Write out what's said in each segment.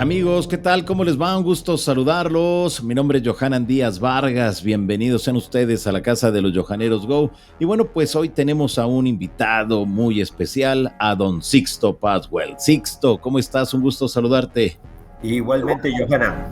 Amigos, ¿qué tal? ¿Cómo les va? Un gusto saludarlos. Mi nombre es Johanan Díaz Vargas. Bienvenidos sean ustedes a la casa de los Johaneros Go. Y bueno, pues hoy tenemos a un invitado muy especial, a don Sixto Paswell. Sixto, ¿cómo estás? Un gusto saludarte. Igualmente, Johanna.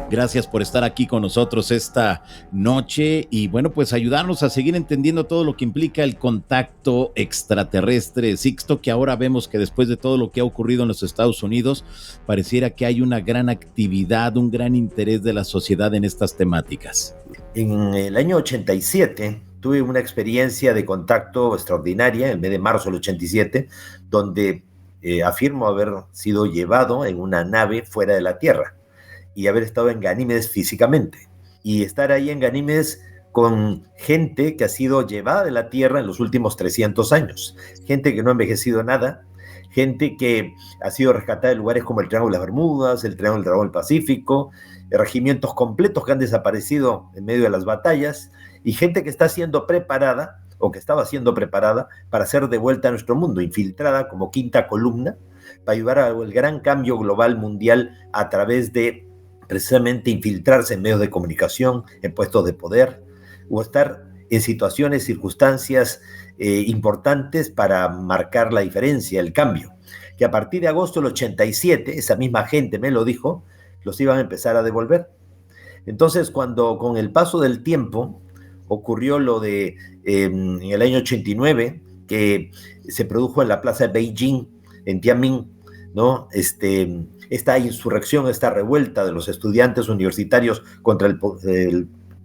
Gracias por estar aquí con nosotros esta noche y bueno, pues ayudarnos a seguir entendiendo todo lo que implica el contacto extraterrestre. Sixto, que ahora vemos que después de todo lo que ha ocurrido en los Estados Unidos, pareciera que hay una gran actividad, un gran interés de la sociedad en estas temáticas. En el año 87 tuve una experiencia de contacto extraordinaria, en el mes de marzo del 87, donde afirmo haber sido llevado en una nave fuera de la Tierra y haber estado en Ganímedes físicamente, y estar ahí en Ganímedes con gente que ha sido llevada de la Tierra en los últimos 300 años, gente que no ha envejecido nada, gente que ha sido rescatada de lugares como el Triángulo de las Bermudas, el Triángulo del Dragón del Pacífico, regimientos completos que han desaparecido en medio de las batallas, y gente que está siendo preparada, o que estaba siendo preparada, para ser devuelta a nuestro mundo, infiltrada como quinta columna, para ayudar al gran cambio global mundial a través de precisamente infiltrarse en medios de comunicación, en puestos de poder, o estar en situaciones, circunstancias importantes para marcar la diferencia, el cambio. Que a partir de agosto del 87, esa misma gente me lo dijo, los iban a empezar a devolver. Entonces, cuando con el paso del tiempo ocurrió lo de en el año 89, que se produjo en la plaza de Beijing, en Tiananmen, ¿no? Esta insurrección, esta revuelta de los estudiantes universitarios contra el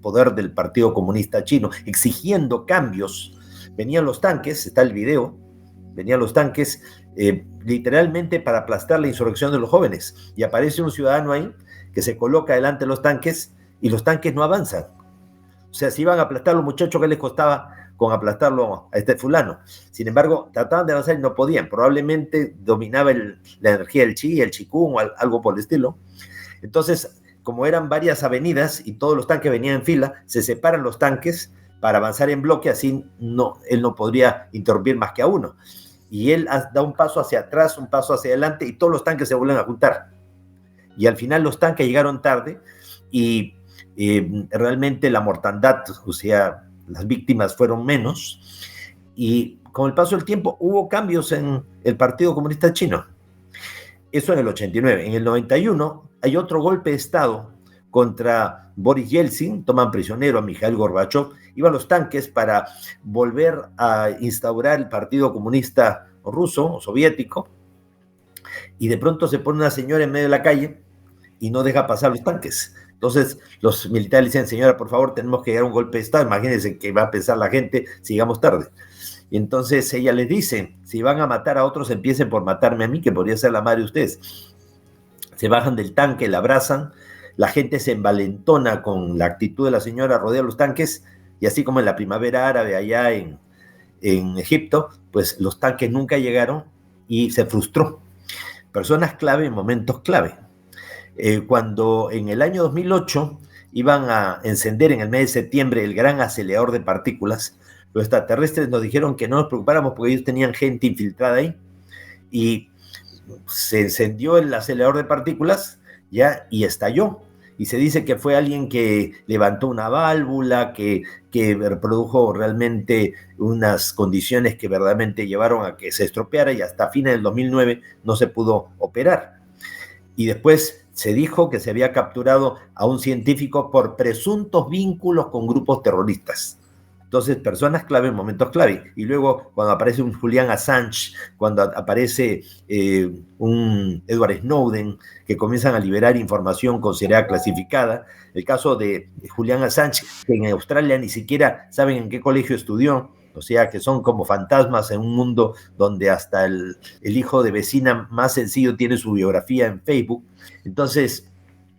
poder del Partido Comunista Chino, exigiendo cambios. Venían los tanques, está el video, venían los tanques literalmente para aplastar la insurrección de los jóvenes, y aparece un ciudadano ahí que se coloca delante de los tanques y los tanques no avanzan. O sea, si iban a aplastar a los muchachos, ¿qué les costaba con aplastarlo a este fulano? Sin embargo, trataban de avanzar y no podían. Probablemente dominaba la energía del chi, el chikung o algo por el estilo. Entonces, como eran varias avenidas y todos los tanques venían en fila, se separan los tanques para avanzar en bloque, así él no podría interrumpir más que a uno. Y él da un paso hacia atrás, un paso hacia adelante, y todos los tanques se vuelven a juntar. Y al final los tanques llegaron tarde y realmente la mortandad, o sea, las víctimas fueron menos, y con el paso del tiempo hubo cambios en el Partido Comunista Chino. Eso en el 89. En el 91 hay otro golpe de Estado contra Boris Yeltsin, toman prisionero a Mikhail Gorbachev, iban los tanques para volver a instaurar el Partido Comunista ruso o soviético, y de pronto se pone una señora en medio de la calle y no deja pasar los tanques. Entonces los militares dicen: señora, por favor, tenemos que llegar a un golpe de Estado, imagínense que va a pensar la gente si llegamos tarde. Y entonces ella les dice: si van a matar a otros, empiecen por matarme a mí, que podría ser la madre de ustedes. Se bajan del tanque, la abrazan, la gente se envalentona con la actitud de la señora, rodea los tanques, y así como en la primavera árabe allá en Egipto, pues los tanques nunca llegaron y se frustró. Personas clave en momentos clave. Cuando en el año 2008 iban a encender en el mes de septiembre el gran acelerador de partículas, los extraterrestres nos dijeron que no nos preocupáramos porque ellos tenían gente infiltrada ahí, y se encendió el acelerador de partículas ya y estalló, y se dice que fue alguien que levantó una válvula que produjo realmente unas condiciones que verdaderamente llevaron a que se estropeara, y hasta fines del 2009 no se pudo operar. Y después se dijo que se había capturado a un científico por presuntos vínculos con grupos terroristas. Entonces, personas clave en momentos clave. Y luego, cuando aparece un Julian Assange, cuando aparece un Edward Snowden, que comienzan a liberar información considerada clasificada. El caso de Julian Assange, que en Australia ni siquiera saben en qué colegio estudió, o sea, que son como fantasmas en un mundo donde hasta el hijo de vecina más sencillo tiene su biografía en Facebook. Entonces,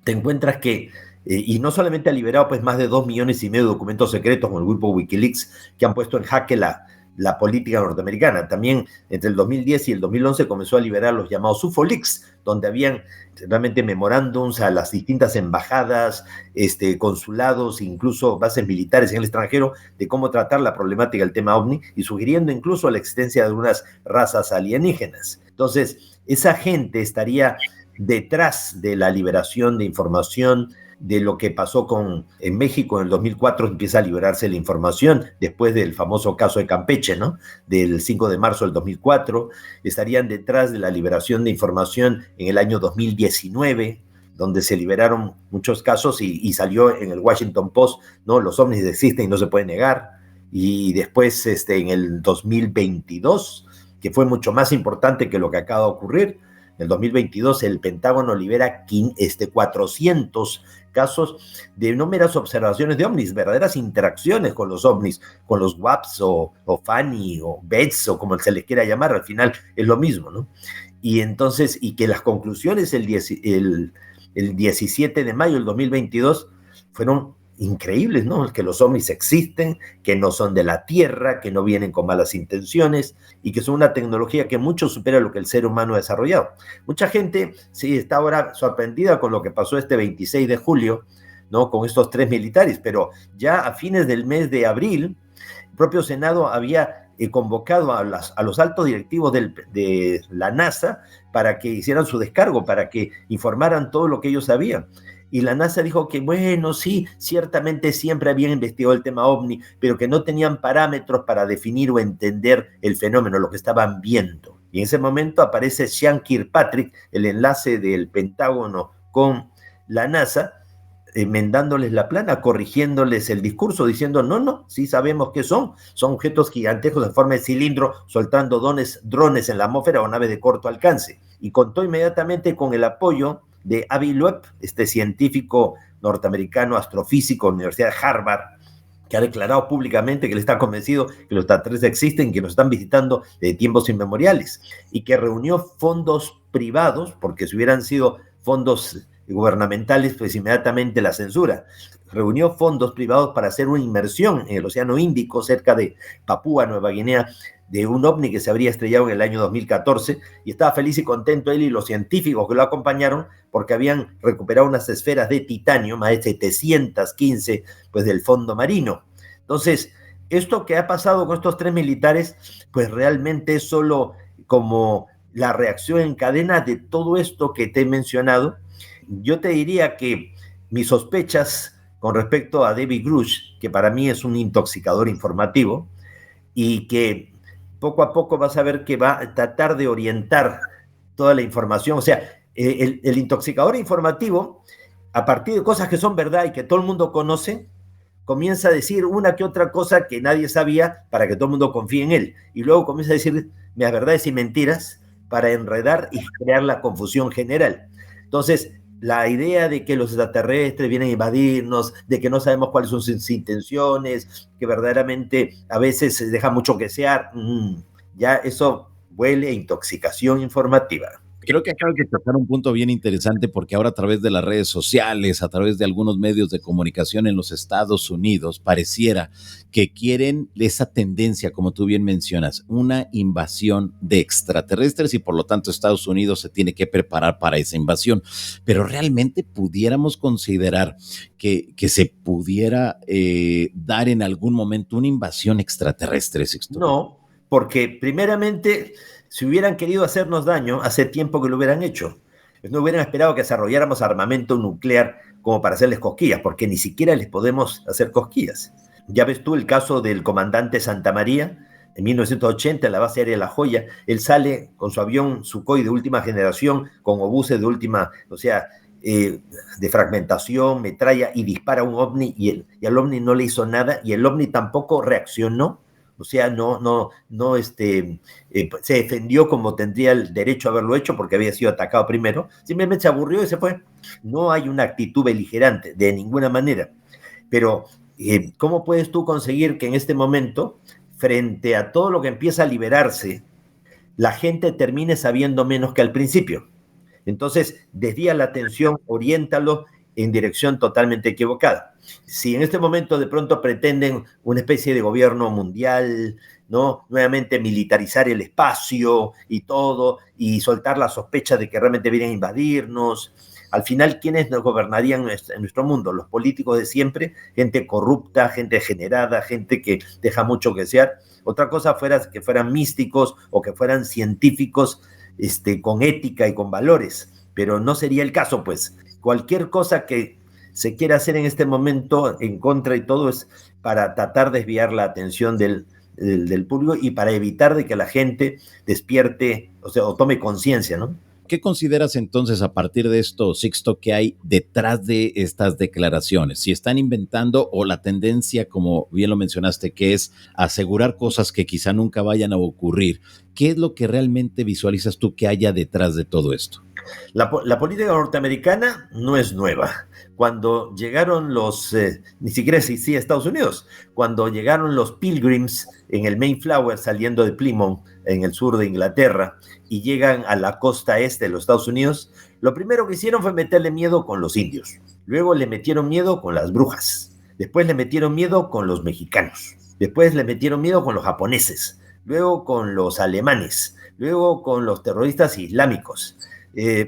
te encuentras que y no solamente ha liberado pues más de 2,5 millones de documentos secretos con el grupo Wikileaks, que han puesto en jaque la política norteamericana. También entre el 2010 y el 2011 comenzó a liberar los llamados UFO-Leaks, donde habían realmente memorándums a las distintas embajadas, consulados, incluso bases militares en el extranjero, de cómo tratar la problemática del tema OVNI, y sugiriendo incluso la existencia de unas razas alienígenas. Entonces, esa gente estaría detrás de la liberación de información, de lo que pasó en México en el 2004, empieza a liberarse la información después del famoso caso de Campeche, ¿no? Del 5 de marzo del 2004, estarían detrás de la liberación de información en el año 2019, donde se liberaron muchos casos y salió en el Washington Post, ¿no? Los ovnis existen y no se puede negar. Y después en el 2022, que fue mucho más importante que lo que acaba de ocurrir, en el 2022 el Pentágono libera 400 casos de no meras observaciones de ovnis, verdaderas interacciones con los ovnis, con los WAPs o FANI o BETS o como se les quiera llamar, al final es lo mismo, ¿no? Y entonces, y que las conclusiones el 17 de mayo del 2022 fueron increíbles, ¿no? Que los ovnis existen, que no son de la Tierra, que no vienen con malas intenciones y que son una tecnología que mucho supera lo que el ser humano ha desarrollado. Mucha gente sí está ahora sorprendida con lo que pasó este 26 de julio, ¿no? Con estos 3 militares, pero ya a fines del mes de abril, el propio Senado había convocado a los altos directivos de la NASA para que hicieran su descargo, para que informaran todo lo que ellos sabían. Y la NASA dijo que, bueno, sí, ciertamente siempre habían investigado el tema OVNI, pero que no tenían parámetros para definir o entender el fenómeno, lo que estaban viendo. Y en ese momento aparece Sean Kirkpatrick, el enlace del Pentágono con la NASA, enmendándoles la plana, corrigiéndoles el discurso, diciendo, no, sí sabemos qué son objetos gigantescos en forma de cilindro, soltando drones en la atmósfera o naves de corto alcance. Y contó inmediatamente con el apoyo de Avi Loeb, científico norteamericano, astrofísico de la Universidad de Harvard, que ha declarado públicamente que él está convencido que los extraterrestres existen, que nos están visitando de tiempos inmemoriales, y que reunió fondos privados, porque si hubieran sido fondos gubernamentales, pues inmediatamente la censura. Reunió fondos privados para hacer una inmersión en el Océano Índico, cerca de Papúa Nueva Guinea, de un ovni que se habría estrellado en el año 2014, y estaba feliz y contento él y los científicos que lo acompañaron, porque habían recuperado unas esferas de titanio, más de 715, pues del fondo marino. Entonces, esto que ha pasado con estos 3 militares, pues realmente es solo como la reacción en cadena de todo esto que te he mencionado. Yo te diría que mis sospechas con respecto a David Grush, que para mí es un intoxicador informativo, y que poco a poco vas a ver que va a tratar de orientar toda la información. O sea, el intoxicador informativo, a partir de cosas que son verdad y que todo el mundo conoce, comienza a decir una que otra cosa que nadie sabía para que todo el mundo confíe en él. Y luego comienza a decir verdades y mentiras para enredar y crear la confusión general. Entonces, la idea de que los extraterrestres vienen a invadirnos, de que no sabemos cuáles son sus intenciones, que verdaderamente a veces se deja mucho que desear, ya eso huele a intoxicación informativa. Creo que acabas de tocar un punto bien interesante porque ahora a través de las redes sociales, a través de algunos medios de comunicación en los Estados Unidos, pareciera que quieren esa tendencia, como tú bien mencionas, una invasión de extraterrestres y por lo tanto Estados Unidos se tiene que preparar para esa invasión. Pero realmente pudiéramos considerar que se pudiera dar en algún momento una invasión extraterrestre, Sixto. No, porque primeramente, si hubieran querido hacernos daño, hace tiempo que lo hubieran hecho. No hubieran esperado que desarrolláramos armamento nuclear como para hacerles cosquillas, porque ni siquiera les podemos hacer cosquillas. Ya ves tú el caso del comandante Santa María, en 1980, en la base aérea de La Joya. Él sale con su avión Sukhoi de última generación, con obuses de última, o sea, de fragmentación, metralla, y dispara un ovni, y al ovni no le hizo nada, y el ovni tampoco reaccionó. O sea, se defendió como tendría el derecho a haberlo hecho porque había sido atacado primero. Simplemente se aburrió y se fue. No hay una actitud beligerante de ninguna manera. Pero, ¿cómo puedes tú conseguir que en este momento, frente a todo lo que empieza a liberarse, la gente termine sabiendo menos que al principio? Entonces, desvía la atención, oriéntalo en dirección totalmente equivocada. Si en este momento de pronto pretenden una especie de gobierno mundial, ¿no? Nuevamente militarizar el espacio y todo, y soltar la sospecha de que realmente vienen a invadirnos, al final, ¿quiénes nos gobernarían en nuestro mundo? Los políticos de siempre, gente corrupta, gente degenerada, gente que deja mucho que desear. Otra cosa fuera que fueran místicos o que fueran científicos con ética y con valores, pero no sería el caso, pues. Cualquier cosa que se quiera hacer en este momento en contra y todo es para tratar de desviar la atención del público y para evitar de que la gente despierte, o tome conciencia, ¿no? ¿Qué consideras entonces a partir de esto, Sixto, que hay detrás de estas declaraciones? Si están inventando o la tendencia, como bien lo mencionaste, que es asegurar cosas que quizá nunca vayan a ocurrir. ¿Qué es lo que realmente visualizas tú que haya detrás de todo esto? La política norteamericana no es nueva. Cuando llegaron ni siquiera existía Estados Unidos, cuando llegaron los Pilgrims en el Mayflower saliendo de Plymouth, en el sur de Inglaterra, y llegan a la costa este de los Estados Unidos, lo primero que hicieron fue meterle miedo con los indios. Luego le metieron miedo con las brujas. Después le metieron miedo con los mexicanos. Después le metieron miedo con los japoneses. Luego con los alemanes. Luego con los terroristas islámicos.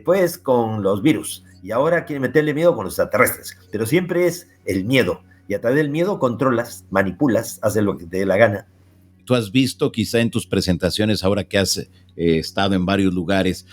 Pues con los virus, y ahora quieren meterle miedo con los extraterrestres, pero siempre es el miedo, y a través del miedo controlas, manipulas, haces lo que te dé la gana. Tú has visto quizá en tus presentaciones, ahora que has estado en varios lugares,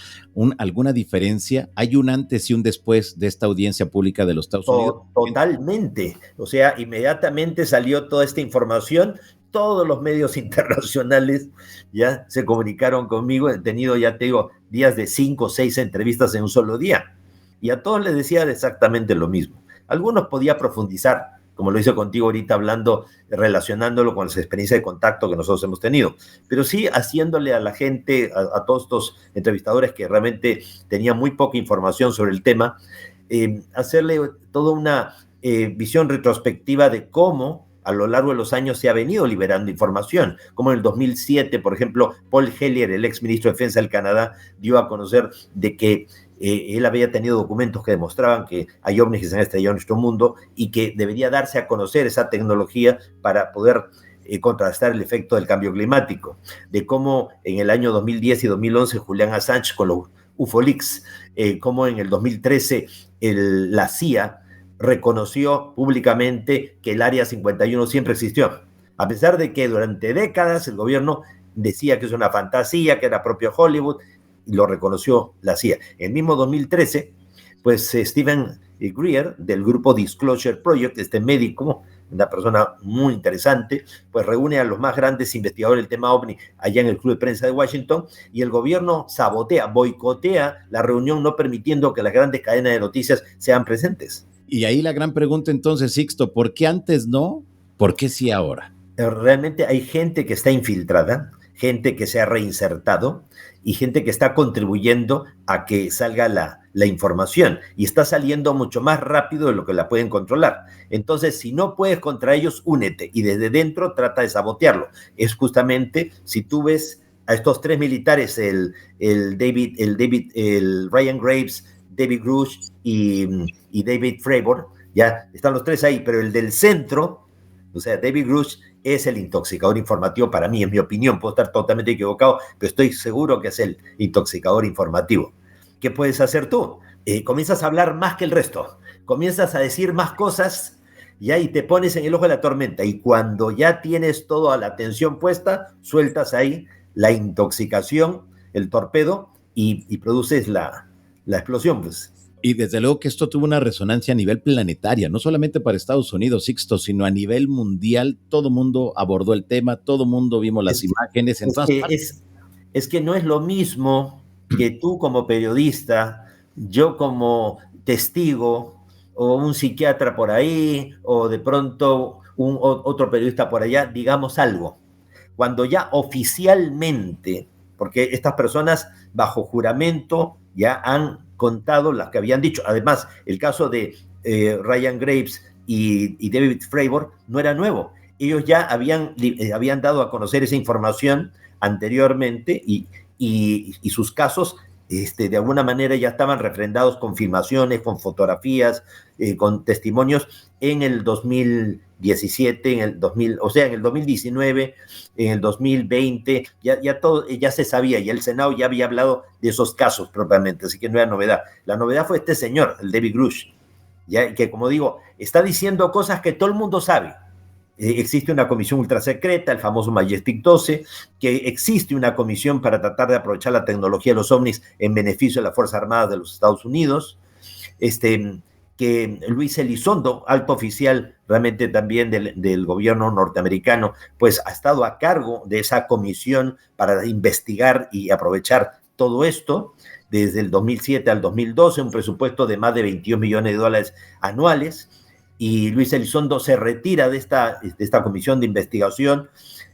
¿alguna diferencia? ¿Hay un antes y un después de esta audiencia pública de los Estados Unidos? Totalmente, o sea, inmediatamente salió toda esta información, todos los medios internacionales ya se comunicaron conmigo, he tenido, ya te digo, días de 5 o 6 entrevistas en un solo día, y a todos les decía exactamente lo mismo. Algunos podía profundizar, como lo hice contigo ahorita, hablando, relacionándolo con las experiencias de contacto que nosotros hemos tenido, pero sí haciéndole a la gente, a todos estos entrevistadores que realmente tenían muy poca información sobre el tema, hacerle toda una visión retrospectiva de cómo a lo largo de los años se ha venido liberando información, como en el 2007, por ejemplo, Paul Hellyer, el ex ministro de Defensa del Canadá, dio a conocer de que él había tenido documentos que demostraban que hay ovnis que se han estrellado en nuestro mundo y que debería darse a conocer esa tecnología para poder contrastar el efecto del cambio climático, de cómo en el año 2010 y 2011 Julian Assange con los UFOLeaks, cómo en el 2013 la CIA reconoció públicamente que el Área 51 siempre existió, a pesar de que durante décadas el gobierno decía que es una fantasía, que era propio Hollywood, y lo reconoció la CIA. En el mismo 2013, pues Stephen Greer, del grupo Disclosure Project, este médico, una persona muy interesante, pues reúne a los más grandes investigadores del tema OVNI allá en el Club de Prensa de Washington, y el gobierno boicotea la reunión, no permitiendo que las grandes cadenas de noticias sean presentes. Y ahí la gran pregunta entonces, Sixto, ¿por qué antes no? ¿Por qué sí ahora? Realmente hay gente que está infiltrada, gente que se ha reinsertado y gente que está contribuyendo a que salga la información, y está saliendo mucho más rápido de lo que la pueden controlar. Entonces, si no puedes contra ellos, únete y desde dentro trata de sabotearlo. Es justamente, si tú ves a estos 3 militares, el Ryan Graves, David Grush y David Fravor, ya están los 3 ahí, pero el del centro, o sea, David Grush, es el intoxicador informativo para mí, en mi opinión. Puedo estar totalmente equivocado, pero estoy seguro que es el intoxicador informativo. ¿Qué puedes hacer tú? Comienzas a hablar más que el resto, comienzas a decir más cosas, ya, y te pones en el ojo de la tormenta, y cuando ya tienes toda la atención puesta, sueltas ahí la intoxicación, el torpedo, y produces la explosión, pues. Y desde luego que esto tuvo una resonancia a nivel planetaria, no solamente para Estados Unidos, Sixto, sino a nivel mundial. Todo mundo abordó el tema, todo mundo vimos las imágenes en todas partes. Es que no es lo mismo que tú como periodista, yo como testigo, o un psiquiatra por ahí, o de pronto otro periodista por allá, digamos algo. Cuando ya oficialmente, porque estas personas bajo juramento ya han contado las que habían dicho. Además, el caso de Ryan Graves y David Fravor no era nuevo. Ellos ya habían dado a conocer esa información anteriormente, y sus casos de alguna manera ya estaban refrendados con filmaciones, con fotografías, con testimonios en el 2017, en el 2019, en el 2020, ya se sabía, y el Senado ya había hablado de esos casos propiamente, así que no era novedad. La novedad fue este señor, el David Grush, ya, que, como digo, está diciendo cosas que todo el mundo sabe, existe una comisión ultrasecreta, el famoso Majestic 12, que existe una comisión para tratar de aprovechar la tecnología de los ovnis en beneficio de las Fuerzas Armadas de los Estados Unidos, que Luis Elizondo, alto oficial realmente también del gobierno norteamericano, pues ha estado a cargo de esa comisión para investigar y aprovechar todo esto desde el 2007 al 2012, un presupuesto de más de 22 millones de dólares anuales, y Luis Elizondo se retira de esta comisión de investigación.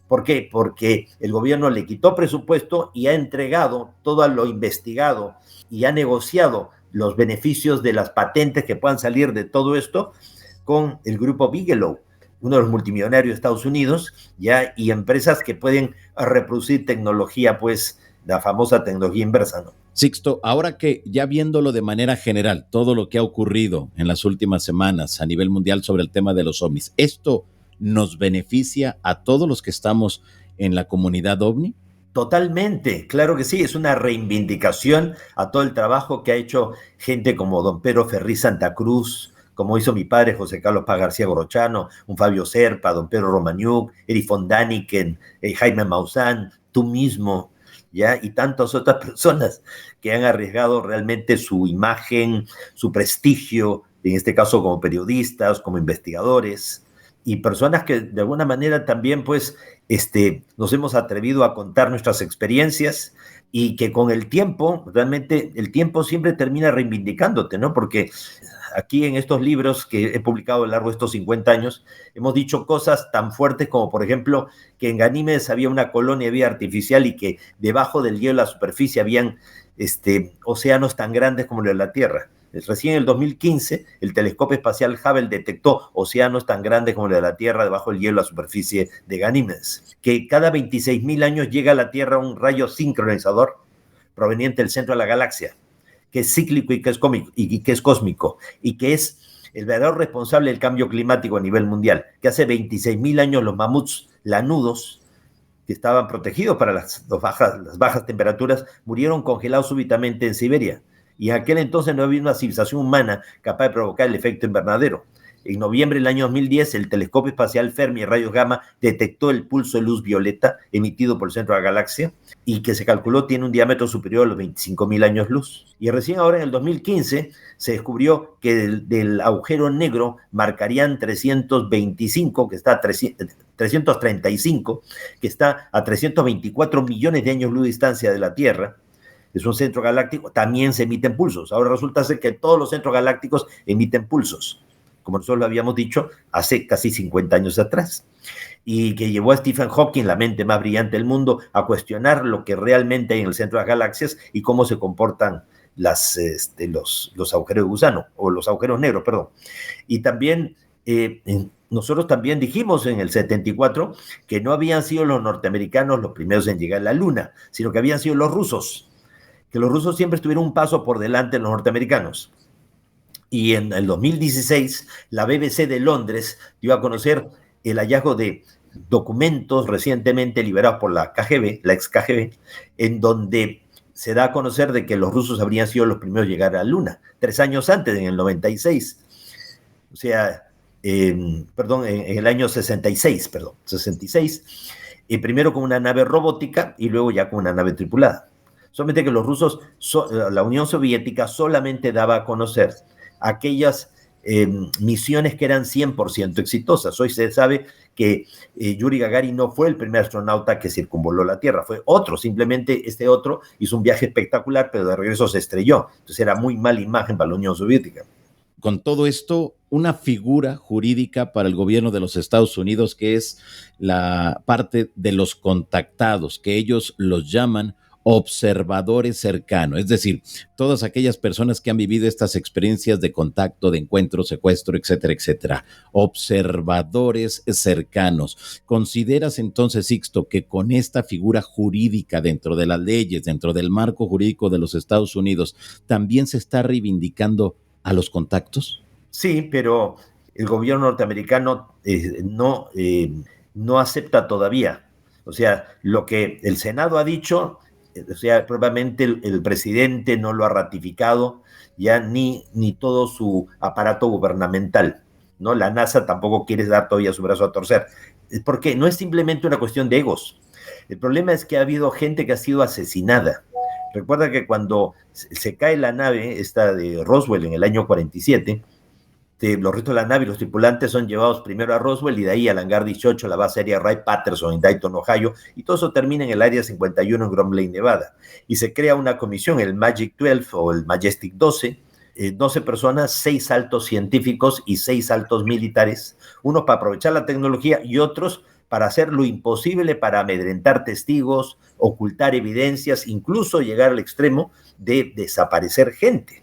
¿Por qué? Porque el gobierno le quitó presupuesto y ha entregado todo lo investigado y ha negociado los beneficios de las patentes que puedan salir de todo esto con el grupo Bigelow, uno de los multimillonarios de Estados Unidos, ya, y empresas que pueden reproducir tecnología, pues la famosa tecnología inversa, ¿no? Sixto, ahora que ya viéndolo de manera general, todo lo que ha ocurrido en las últimas semanas a nivel mundial sobre el tema de los ovnis, ¿esto nos beneficia a todos los que estamos en la comunidad ovni? Totalmente, claro que sí, es una reivindicación a todo el trabajo que ha hecho gente como don Pedro Ferriz Santa Cruz, como hizo mi padre José Carlos Paz García Gorochano, un Fabio Serpa, don Pedro Romaniuk, Eri von Daniken, Jaime Maussan, tú mismo, ¿ya? Y tantas otras personas que han arriesgado realmente su imagen, su prestigio, en este caso como periodistas, como investigadores, y personas que de alguna manera también pues nos hemos atrevido a contar nuestras experiencias y que con el tiempo, realmente el tiempo siempre termina reivindicándote, ¿no? Porque aquí en estos libros que he publicado a lo largo de estos 50 años, hemos dicho cosas tan fuertes como, por ejemplo, que en Ganímedes había una colonia de vida artificial y que debajo del hielo, la superficie, habían océanos tan grandes como los de la Tierra. Recién en el 2015, el telescopio espacial Hubble detectó océanos tan grandes como los de la Tierra debajo del hielo, la superficie de Ganímedes. Que cada 26.000 años llega a la Tierra un rayo sincronizador proveniente del centro de la galaxia, que es cíclico y que es cósmico, y que es el verdadero responsable del cambio climático a nivel mundial, que hace 26.000 años los mamuts lanudos, que estaban protegidos para las bajas temperaturas, murieron congelados súbitamente en Siberia. Y en aquel entonces no había una civilización humana capaz de provocar el efecto invernadero. En noviembre del año 2010, el telescopio espacial Fermi de rayos gamma detectó el pulso de luz violeta emitido por el centro de la galaxia y que se calculó tiene un diámetro superior a los 25.000 años luz. Y recién ahora, en el 2015, se descubrió que del agujero negro marcarían 325, que está a 335, que está a 324 millones de años luz de distancia de la Tierra. Es un centro galáctico, también se emiten pulsos. Ahora resulta ser que todos los centros galácticos emiten pulsos, como nosotros lo habíamos dicho hace casi 50 años atrás, y que llevó a Stephen Hawking, la mente más brillante del mundo, a cuestionar lo que realmente hay en el centro de las galaxias y cómo se comportan los agujeros de gusano, o los agujeros negros, perdón. Y también nosotros también dijimos en el 74 que no habían sido los norteamericanos los primeros en llegar a la Luna, sino que habían sido los rusos, que los rusos siempre estuvieron un paso por delante de los norteamericanos. Y en el 2016, la BBC de Londres dio a conocer el hallazgo de documentos recientemente liberados por la KGB, la ex KGB, en donde se da a conocer de que los rusos habrían sido los primeros a llegar a la Luna, 3 años antes, en el 96. O sea, en el año 66, primero con una nave robótica y luego ya con una nave tripulada. Solamente que los rusos, la Unión Soviética solamente daba a conocer aquellas misiones que eran 100% exitosas. Hoy se sabe que Yuri Gagarin no fue el primer astronauta que circunvoló la Tierra, fue otro, simplemente este otro hizo un viaje espectacular, pero de regreso se estrelló. Entonces era muy mala imagen para la Unión Soviética. Con todo esto, una figura jurídica para el gobierno de los Estados Unidos que es la parte de los contactados, que ellos los llaman observadores cercanos, es decir, todas aquellas personas que han vivido estas experiencias de contacto, de encuentro, secuestro, etcétera, etcétera. Observadores cercanos. ¿Consideras entonces, Sixto, que con esta figura jurídica dentro de las leyes, dentro del marco jurídico de los Estados Unidos, también se está reivindicando a los contactos? Sí, pero el gobierno norteamericano no acepta todavía. O sea, lo que el Senado ha dicho, o sea, probablemente el presidente no lo ha ratificado ya ni todo su aparato gubernamental, ¿no? La NASA tampoco quiere dar todavía su brazo a torcer. Porque no es simplemente una cuestión de egos. El problema es que ha habido gente que ha sido asesinada. Recuerda que cuando se cae la nave, esta de Roswell en el año 47, los restos de la nave y los tripulantes son llevados primero a Roswell y de ahí al hangar 18, la base aérea Wright-Patterson en Dayton, Ohio, y todo eso termina en el área 51 en Gromley, Nevada. Y se crea una comisión, el Magic 12 o el Majestic 12, 12 personas, 6 altos científicos y 6 altos militares, unos para aprovechar la tecnología y otros para hacer lo imposible para amedrentar testigos, ocultar evidencias, incluso llegar al extremo de desaparecer gente.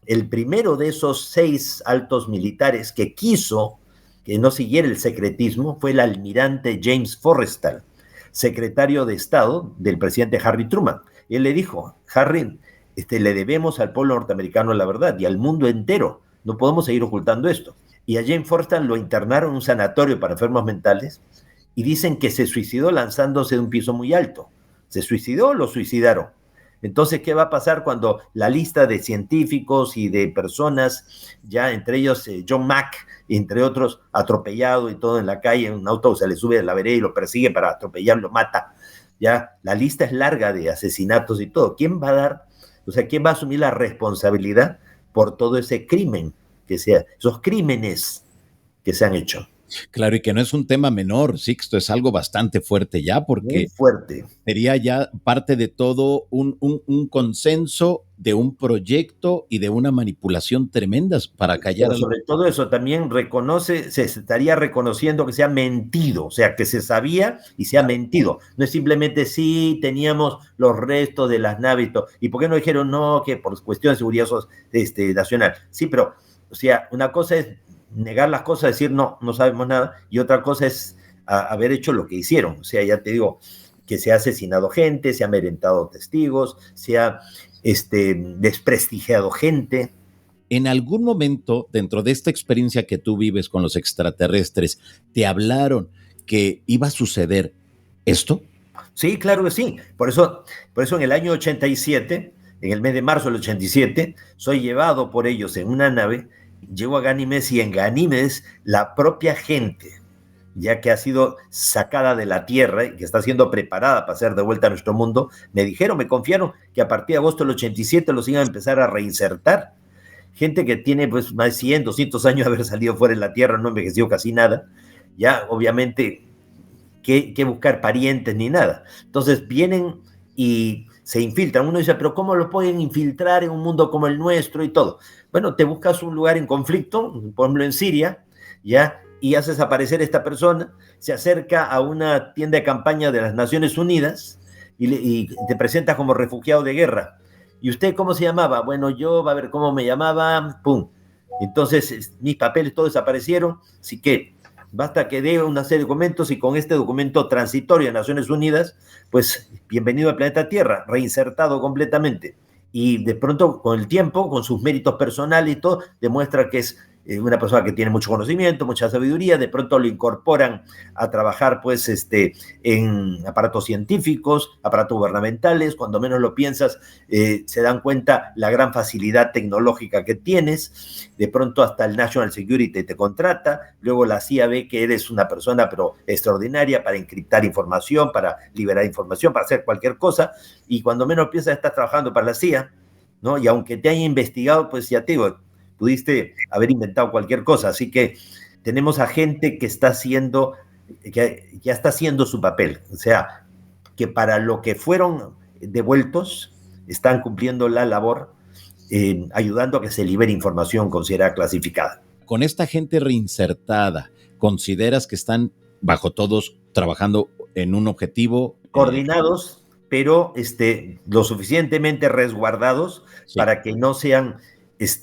El primero de esos 6 altos militares que quiso que no siguiera el secretismo fue el almirante James Forrestal, secretario de Estado del presidente Harry Truman. Y él le dijo, Harry, le debemos al pueblo norteamericano la verdad y al mundo entero, no podemos seguir ocultando esto. Y a James Forrestal lo internaron en un sanatorio para enfermos mentales y dicen que se suicidó lanzándose de un piso muy alto. ¿Se suicidó o lo suicidaron? Entonces, ¿qué va a pasar cuando la lista de científicos y de personas, ya entre ellos John Mack, entre otros, atropellado y todo en la calle, en un auto se le sube a la vereda y lo persigue para atropellarlo, mata? Ya, la lista es larga de asesinatos y todo. ¿Quién va a dar, quién va a asumir la responsabilidad por todo ese crimen esos crímenes que se han hecho? Claro, y que no es un tema menor, Sixto, es algo bastante fuerte ya, porque muy fuerte. Sería ya parte de todo un consenso de un proyecto y de una manipulación tremendas para callar. Pero sobre todo eso también se estaría reconociendo que se ha mentido, o sea, que se sabía y se ha mentido. No es simplemente sí, teníamos los restos de las naves y ¿por qué no dijeron no, que por cuestión de seguridad nacional? Sí, pero, o sea, una cosa es negar las cosas, decir no sabemos nada, y otra cosa es haber hecho lo que hicieron. O sea, ya te digo, que se ha asesinado gente, se ha amedrentado testigos, se ha desprestigiado gente. ¿En algún momento, dentro de esta experiencia que tú vives con los extraterrestres, te hablaron que iba a suceder esto? Sí, claro que sí. Por eso en el año 87, en el mes de marzo del 87, soy llevado por ellos en una nave, llego a Ganímedes y en Ganímedes la propia gente, ya que ha sido sacada de la Tierra y que está siendo preparada para ser de vuelta a nuestro mundo, me confiaron que a partir de agosto del 87 los iban a empezar a reinsertar. Gente que tiene pues más de 100, 200 años de haber salido fuera de la Tierra, no envejeció casi nada, ya obviamente que buscar parientes ni nada. Entonces vienen y se infiltran. Uno dice, pero ¿cómo lo pueden infiltrar en un mundo como el nuestro y todo? Bueno, te buscas un lugar en conflicto, por ejemplo en Siria, ya, y haces aparecer esta persona, se acerca a una tienda de campaña de las Naciones Unidas y te presentas como refugiado de guerra. ¿Y usted cómo se llamaba? Bueno, yo, va a ver cómo me llamaba, pum. Entonces, mis papeles todos desaparecieron, así que basta que dé una serie de documentos y con este documento transitorio de Naciones Unidas, pues bienvenido al planeta Tierra, reinsertado completamente. Y de pronto, con el tiempo, con sus méritos personales y todo, demuestra que es una persona que tiene mucho conocimiento, mucha sabiduría, de pronto lo incorporan a trabajar pues en aparatos científicos, aparatos gubernamentales, cuando menos lo piensas, se dan cuenta la gran facilidad tecnológica que tienes, de pronto hasta el National Security te contrata, luego la CIA ve que eres una persona pero extraordinaria para encriptar información, para liberar información, para hacer cualquier cosa, y cuando menos piensas estás trabajando para la CIA, ¿no? Y aunque te haya investigado, pues ya te digo, pudiste haber inventado cualquier cosa, así que tenemos a gente que está haciendo, que ya está haciendo su papel, o sea, que para lo que fueron devueltos, están cumpliendo la labor, ayudando a que se libere información considerada clasificada. Con esta gente reinsertada, ¿consideras que están bajo todos trabajando en un objetivo? Coordinados, pero lo suficientemente resguardados, sí, para que no sean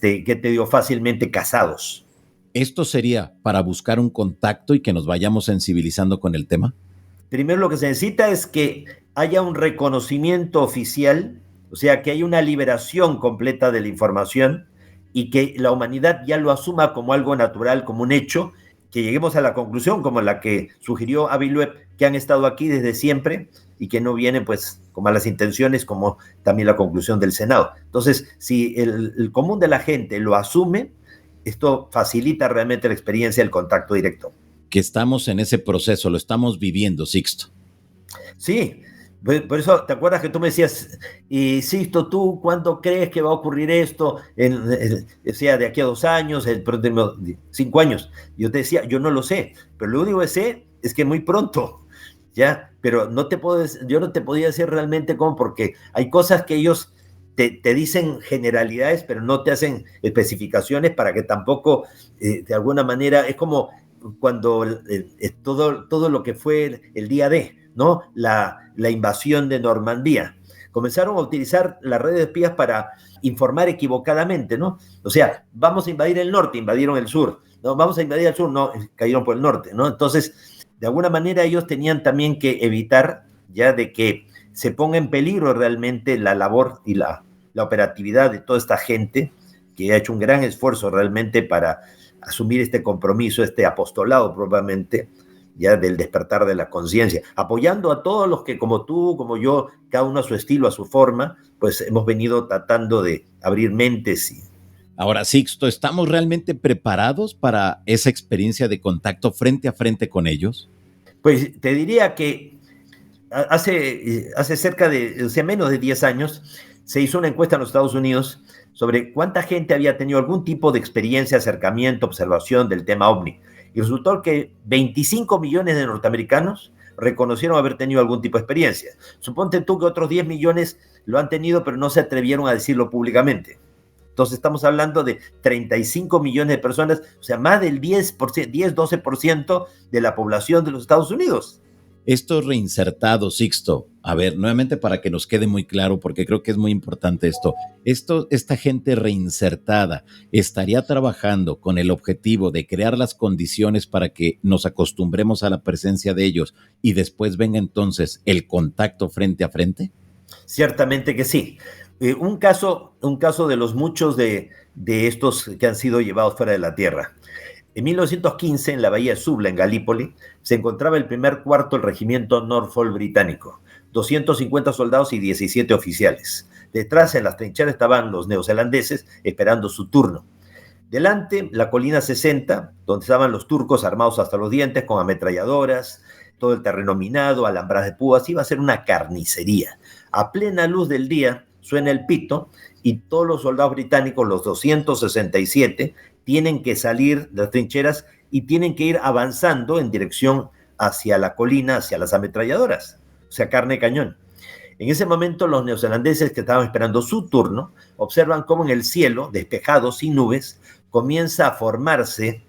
que te digo, fácilmente casados. ¿Esto sería para buscar un contacto y que nos vayamos sensibilizando con el tema? Primero lo que se necesita es que haya un reconocimiento oficial, o sea, que haya una liberación completa de la información y que la humanidad ya lo asuma como algo natural, como un hecho, que lleguemos a la conclusión como la que sugirió Avi Loeb, que han estado aquí desde siempre y que no vienen pues con malas intenciones, como también la conclusión del Senado. Entonces, si el común de la gente lo asume, esto facilita realmente la experiencia del contacto directo. Que estamos en ese proceso, lo estamos viviendo, Sixto. Sí, por eso, ¿te acuerdas que tú me decías, y Sixto, tú cuándo crees que va a ocurrir esto? Sea de aquí a 2 años, el próximo 5 años. Yo te decía, yo no lo sé, pero lo único que sé es que muy pronto, ¿ya? Pero yo no te podía decir realmente cómo, porque hay cosas que ellos te dicen generalidades, pero no te hacen especificaciones para que tampoco, de alguna manera, es como cuando todo lo que fue el día D, ¿no? La invasión de Normandía. Comenzaron a utilizar las redes de espías para informar equivocadamente, ¿no? O sea, vamos a invadir el norte, invadieron el sur. No, vamos a invadir el sur, no, cayeron por el norte, ¿no? Entonces, de alguna manera ellos tenían también que evitar ya de que se ponga en peligro realmente la labor y la operatividad de toda esta gente que ha hecho un gran esfuerzo realmente para asumir este compromiso, este apostolado probablemente, ya del despertar de la conciencia, apoyando a todos los que como tú, como yo, cada uno a su estilo, a su forma, pues hemos venido tratando de abrir mentes. Ahora, Sixto, ¿estamos realmente preparados para esa experiencia de contacto frente a frente con ellos? Pues te diría que hace cerca de, o sea, menos de 10 años, se hizo una encuesta en los Estados Unidos sobre cuánta gente había tenido algún tipo de experiencia, acercamiento, observación del tema OVNI. Y resultó que 25 millones de norteamericanos reconocieron haber tenido algún tipo de experiencia. Suponte tú que otros 10 millones lo han tenido, pero no se atrevieron a decirlo públicamente. Entonces estamos hablando de 35 millones de personas, o sea, más del 10-12% de la población de los Estados Unidos. Estos reinsertados, Sixto, a ver, nuevamente para que nos quede muy claro, porque creo que es muy importante esta gente reinsertada estaría trabajando con el objetivo de crear las condiciones para que nos acostumbremos a la presencia de ellos y después venga entonces el contacto frente a frente. Ciertamente que sí. Un caso de los muchos de estos que han sido llevados fuera de la Tierra. En 1915, en la bahía de Suvla, en Galípoli, se encontraba el primer cuarto del regimiento Norfolk británico, 250 soldados y 17 oficiales. Detrás, en las trincheras, estaban los neozelandeses esperando su turno. Delante, la colina 60, donde estaban los turcos armados hasta los dientes, con ametralladoras, todo el terreno minado, alambras de púas, iba a ser una carnicería. A plena luz del día, suena el pito y todos los soldados británicos, los 267, tienen que salir de las trincheras y tienen que ir avanzando en dirección hacia la colina, hacia las ametralladoras, o sea, carne de cañón. En ese momento, los neozelandeses que estaban esperando su turno observan cómo en el cielo, despejado, sin nubes, comienza a formarse,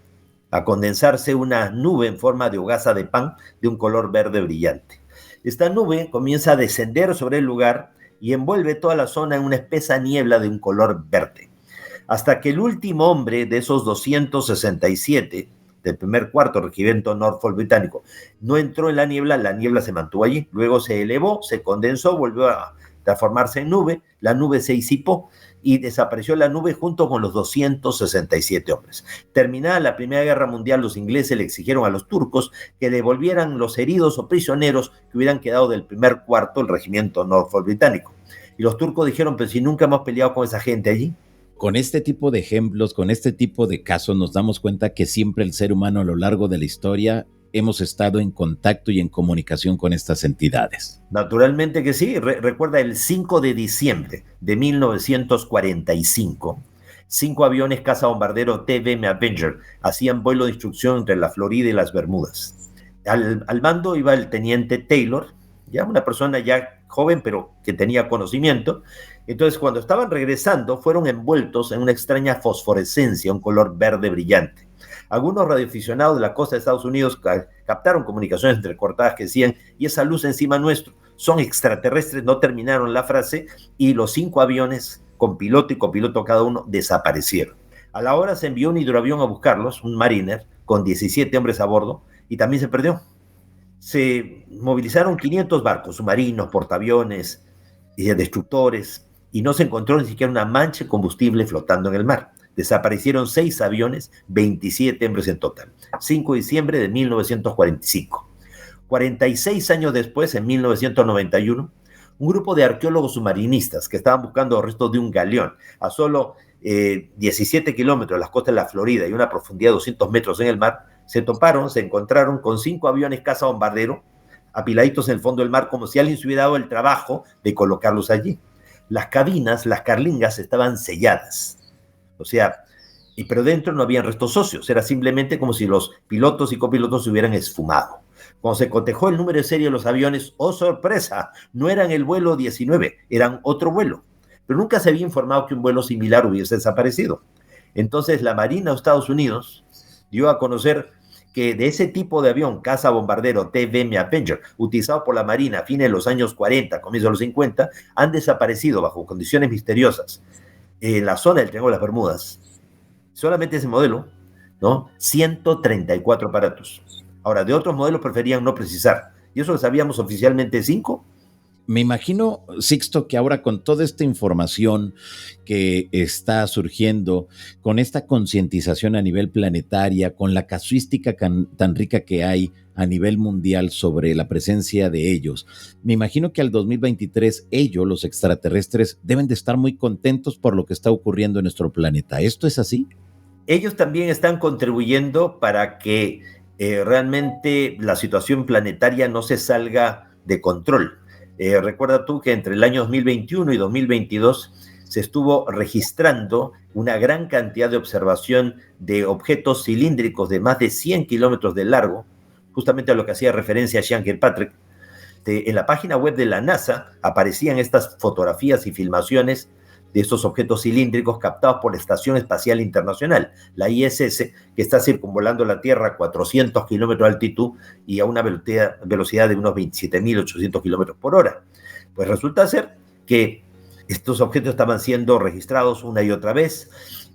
a condensarse una nube en forma de hogaza de pan de un color verde brillante. Esta nube comienza a descender sobre el lugar y envuelve toda la zona en una espesa niebla de un color verde. Hasta que el último hombre de esos 267 del primer cuarto regimiento Norfolk británico no entró en la niebla se mantuvo allí, luego se elevó, se condensó, volvió a transformarse en nube, la nube se disipó y desapareció la nube junto con los 267 hombres. Terminada la Primera Guerra Mundial, los ingleses le exigieron a los turcos que devolvieran los heridos o prisioneros que hubieran quedado del primer cuarto del regimiento Norfolk británico. Y los turcos dijeron, pero si nunca hemos peleado con esa gente allí. Con este tipo de ejemplos, con este tipo de casos, nos damos cuenta que siempre el ser humano a lo largo de la historia hemos estado en contacto y en comunicación con estas entidades. Naturalmente que sí. Recuerda el 5 de diciembre de 1945, 5 aviones cazabombarderos TBM Avenger hacían vuelo de instrucción entre la Florida y las Bermudas. Al mando iba el teniente Taylor, ya una persona ya joven, pero que tenía conocimiento. Entonces, cuando estaban regresando, fueron envueltos en una extraña fosforescencia, un color verde brillante. Algunos radioaficionados de la costa de Estados Unidos captaron comunicaciones entrecortadas que decían, y esa luz encima nuestro, son extraterrestres. No terminaron la frase y los 5 aviones, con piloto y copiloto cada uno, desaparecieron. A la hora se envió un hidroavión a buscarlos, un Mariner, con 17 hombres a bordo, y también se perdió. Se movilizaron 500 barcos, submarinos, portaaviones, destructores, y no se encontró ni siquiera una mancha de combustible flotando en el mar. Desaparecieron 6 aviones, 27 hombres en total. 5 de diciembre de 1945. 46 años después, en 1991, un grupo de arqueólogos submarinistas que estaban buscando los restos de un galeón a solo 17 kilómetros de las costas de la Florida y una profundidad de 200 metros en el mar, se encontraron con 5 aviones caza bombardero apiladitos en el fondo del mar, como si alguien se hubiera dado el trabajo de colocarlos allí. Las cabinas, las carlingas, estaban selladas. O sea, pero dentro no habían restos óseos, era simplemente como si los pilotos y copilotos se hubieran esfumado. Cuando se cotejó el número de serie de los aviones, ¡oh sorpresa! No eran el vuelo 19, eran otro vuelo. Pero nunca se había informado que un vuelo similar hubiese desaparecido. Entonces la Marina de Estados Unidos dio a conocer que de ese tipo de avión, caza bombardero TBM Avenger, utilizado por la Marina a fines de los años 40, comienzos de los 50, han desaparecido bajo condiciones misteriosas en la zona del Triángulo de las Bermudas. Solamente ese modelo, ¿no? 134 aparatos. Ahora, de otros modelos preferían no precisar. Y eso lo sabíamos oficialmente 5. Me imagino, Sixto, que ahora con toda esta información que está surgiendo, con esta concientización a nivel planetaria, con la casuística tan rica que hay a nivel mundial sobre la presencia de ellos, me imagino que al 2023 ellos, los extraterrestres, deben de estar muy contentos por lo que está ocurriendo en nuestro planeta. ¿Esto es así? Ellos también están contribuyendo para que realmente la situación planetaria no se salga de control. Recuerda tú que entre el año 2021 y 2022 se estuvo registrando una gran cantidad de observación de objetos cilíndricos de más de 100 kilómetros de largo, justamente a lo que hacía referencia a Sean Kirkpatrick. En la página web de la NASA aparecían estas fotografías y filmaciones de estos objetos cilíndricos captados por la Estación Espacial Internacional, la ISS, que está circunvolando la Tierra a 400 kilómetros de altitud y a una velocidad de unos 27.800 kilómetros por hora. Pues resulta ser que estos objetos estaban siendo registrados una y otra vez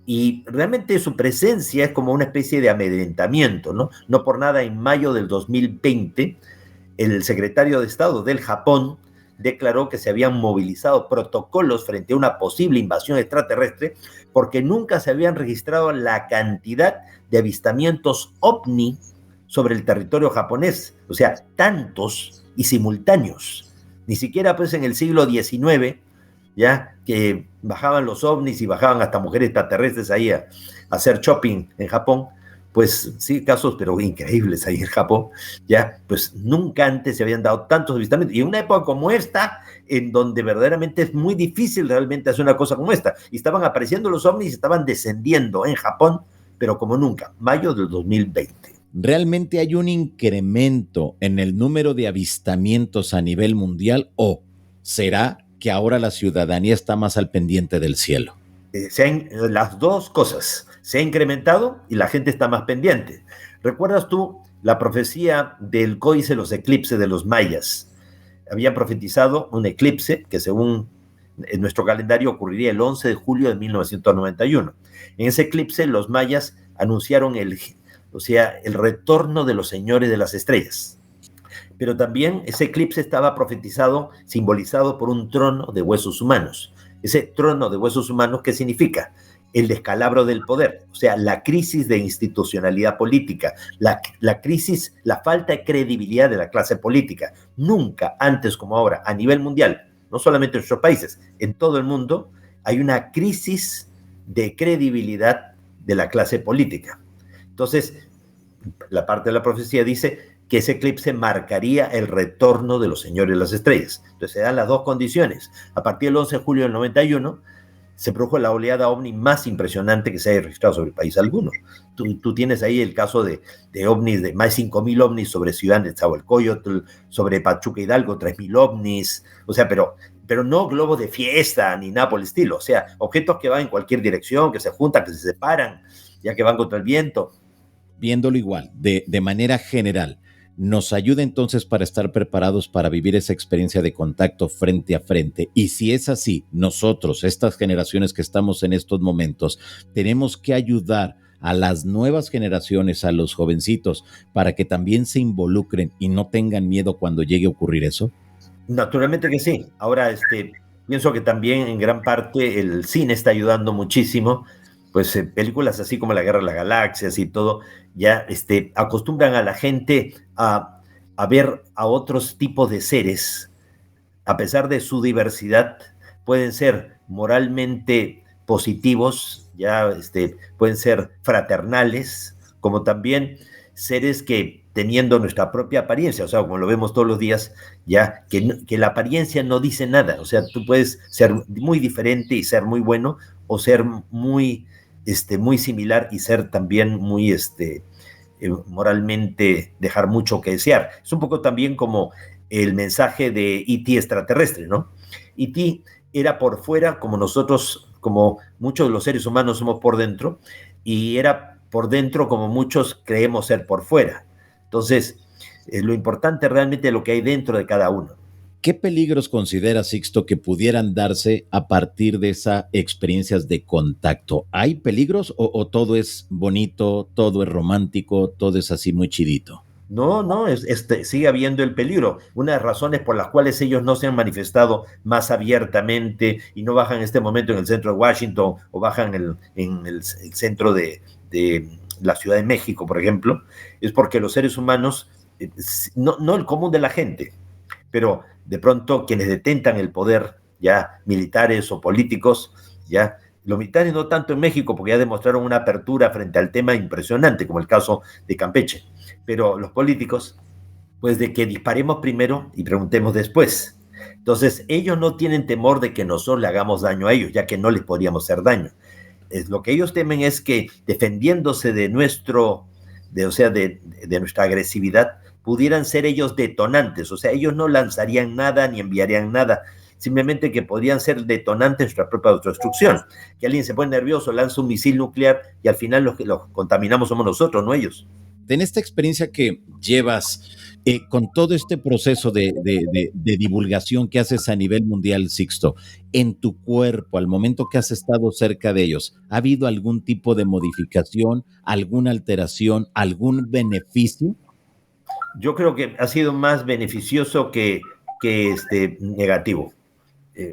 y realmente su presencia es como una especie de amedrentamiento, ¿no? No por nada, en mayo del 2020, el secretario de Estado del Japón declaró que se habían movilizado protocolos frente a una posible invasión extraterrestre porque nunca se habían registrado la cantidad de avistamientos ovni sobre el territorio japonés, o sea, tantos y simultáneos. Ni siquiera pues en el siglo XIX, ya que bajaban los ovnis y bajaban hasta mujeres extraterrestres ahí a hacer shopping en Japón, pues sí, casos pero increíbles ahí en Japón, ya, pues nunca antes se habían dado tantos avistamientos, y en una época como esta, en donde verdaderamente es muy difícil realmente hacer una cosa como esta, y estaban apareciendo los ovnis, estaban descendiendo en Japón, pero como nunca, mayo del 2020. ¿Realmente hay un incremento en el número de avistamientos a nivel mundial o será que ahora la ciudadanía está más al pendiente del cielo? Las dos cosas, se ha incrementado y la gente está más pendiente. ¿Recuerdas tú la profecía del códice de los eclipses de los mayas? Habían profetizado un eclipse que según en nuestro calendario ocurriría el 11 de julio de 1991. En ese eclipse los mayas anunciaron el retorno de los señores de las estrellas. Pero también ese eclipse estaba profetizado, simbolizado por un trono de huesos humanos. Ese trono de huesos humanos, ¿qué significa? El descalabro del poder, o sea, la crisis de institucionalidad política, la crisis, la falta de credibilidad de la clase política. Nunca antes como ahora, a nivel mundial, no solamente en nuestros países, en todo el mundo, hay una crisis de credibilidad de la clase política. Entonces, la parte de la profecía dice que ese eclipse marcaría el retorno de los señores de las estrellas. Entonces se dan las dos condiciones. A partir del 11 de julio del 91 se produjo la oleada ovni más impresionante que se haya registrado sobre el país alguno. Tú tienes ahí el caso de ovnis, de más de 5.000 ovnis sobre Ciudad de Nezahualcóyotl, sobre Pachuca Hidalgo, 3.000 ovnis, o sea, pero no globos de fiesta ni nada por el estilo, o sea, objetos que van en cualquier dirección, que se juntan, que se separan, ya que van contra el viento. Viéndolo igual, de manera general, nos ayuda entonces para estar preparados para vivir esa experiencia de contacto frente a frente. Y si es así, nosotros, estas generaciones que estamos en estos momentos, tenemos que ayudar a las nuevas generaciones, a los jovencitos, para que también se involucren y no tengan miedo cuando llegue a ocurrir eso. Naturalmente que sí. Ahora, pienso que también en gran parte el cine está ayudando muchísimo. Pues películas así como La Guerra de las Galaxias y todo, ya acostumbran a la gente a ver a otros tipos de seres a pesar de su diversidad, pueden ser moralmente positivos, ya pueden ser fraternales, como también seres que teniendo nuestra propia apariencia, o sea, como lo vemos todos los días, ya que la apariencia no dice nada, o sea, tú puedes ser muy diferente y ser muy bueno, o ser muy similar y ser también muy moralmente dejar mucho que desear. Es un poco también como el mensaje de E.T. extraterrestre, ¿no? E.T. era por fuera como nosotros, como muchos de los seres humanos somos por dentro, y era por dentro como muchos creemos ser por fuera. Entonces, lo importante realmente es lo que hay dentro de cada uno. ¿Qué peligros considera Sixto que pudieran darse a partir de esas experiencias de contacto? ¿Hay peligros o todo es bonito, todo es romántico, todo es así muy chidito? No, sigue habiendo el peligro. Una de las razones por las cuales ellos no se han manifestado más abiertamente y no bajan en este momento en el centro de Washington o bajan en el centro de la Ciudad de México, por ejemplo, es porque los seres humanos, no el común de la gente, pero de pronto quienes detentan el poder, ya militares o políticos, ya los militares no tanto en México, porque ya demostraron una apertura frente al tema impresionante, como el caso de Campeche, pero los políticos, pues de que disparemos primero y preguntemos después. Entonces, ellos no tienen temor de que nosotros le hagamos daño a ellos, ya que no les podríamos hacer daño. Lo que ellos temen es que defendiéndose de nuestra agresividad, pudieran ser ellos detonantes, o sea, ellos no lanzarían nada ni enviarían nada, simplemente que podrían ser detonantes de nuestra propia autodestrucción. Que alguien se pone nervioso, lanza un misil nuclear y al final los que los contaminamos somos nosotros, no ellos. En esta experiencia que llevas con todo este proceso de divulgación que haces a nivel mundial, Sixto, en tu cuerpo, al momento que has estado cerca de ellos, ¿ha habido algún tipo de modificación, alguna alteración, algún beneficio? Yo creo que ha sido más beneficioso que negativo.